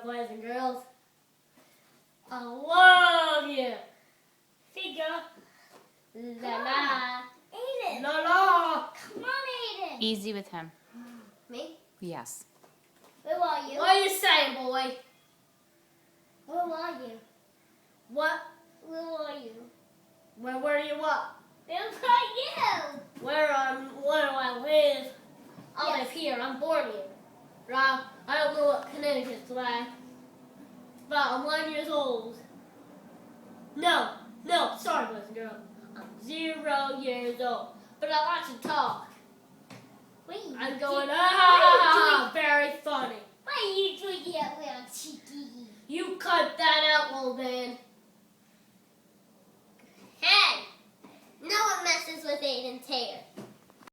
little boys and girls. I love you. Figure. La la. Aiden. La la. Come on, Aiden. Easy with him. Me? Yes. Where are you? What are you saying, boy? Where are you? What? Where are you? Where you what? Where are you? Where do I live? I Yes. live here. I'm born here. Right? I don't know what Connecticut's like, but I'm 1 year old. No, sorry, boys and girls. I'm 0 years old, but I like to talk. Wait. I'm going, What very funny. are you doing here, little cheeky? You cut that out, little man.